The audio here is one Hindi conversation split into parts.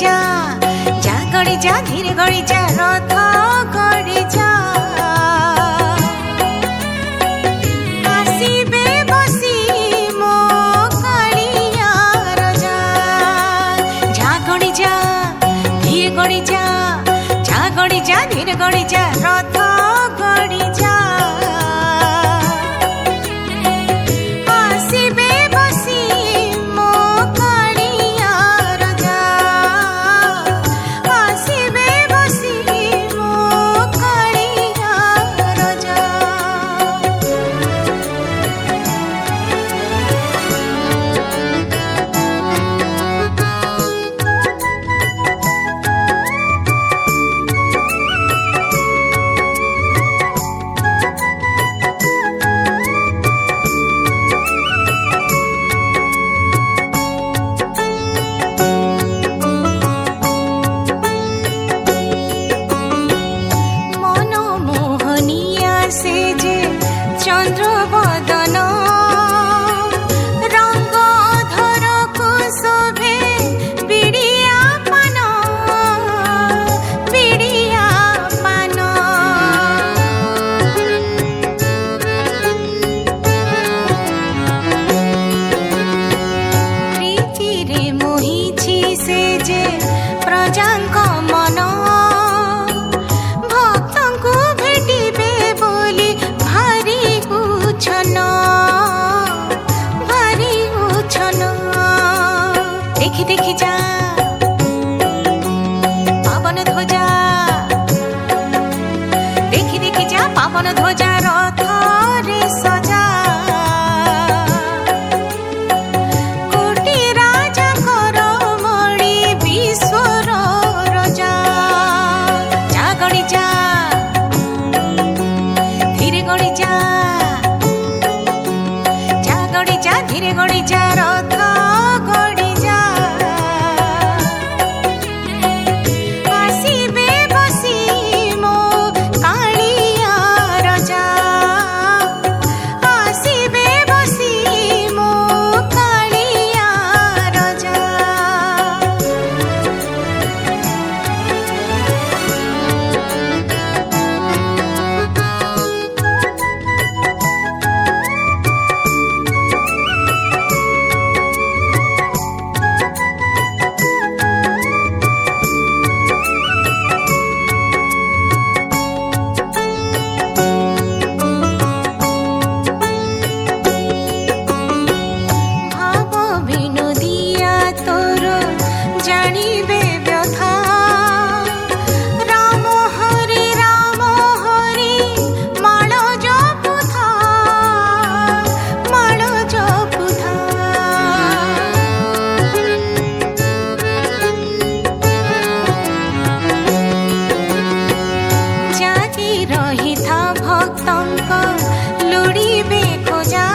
जा जा गड़ी जा धीरे गड़ी जा रथ गड़ी जा आसीबे बसी मो कालिया राजा जा गड़ी जा धीरे गड़ी जा गड़ी जा धीरे गड़ी जा रथ गड़ी जा आसीबे बसी मो कालिया राजा आसीबे बसी मो कालिया राजा से जे चंद्र बदन रंग धर को शोभे बिड़िया पान प्रीति रे मोहिछि से जे प्रजांक मन देखी देखी जा पावन ध्वजा देखी देखी जा पावन ध्वजा रथ रे सजा कोटि राजा कर मणि विश्वर राजा जा गड़ी जा धीरे गड़ी जा गड़ी जा धीरे गड़ी जा रथ गड़ी जा आसीबे बसी मो कालिया राजा आसीबे बसी मो कालिया राजा रहिथा भक्तंक लोड़ीबे खोजा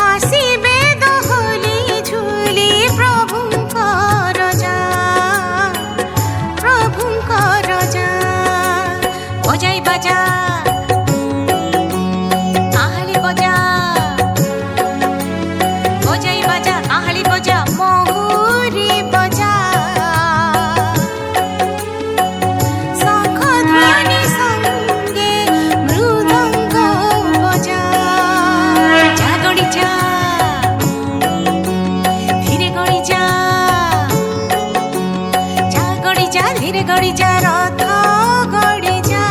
आसीबे दोहली झूली प्रभुंक राजा बजाई बाजा काहाली बजा बजाई बाजा काहाली बजा महुरी बजा धीरे गड़ी जा रथ गड़ी जा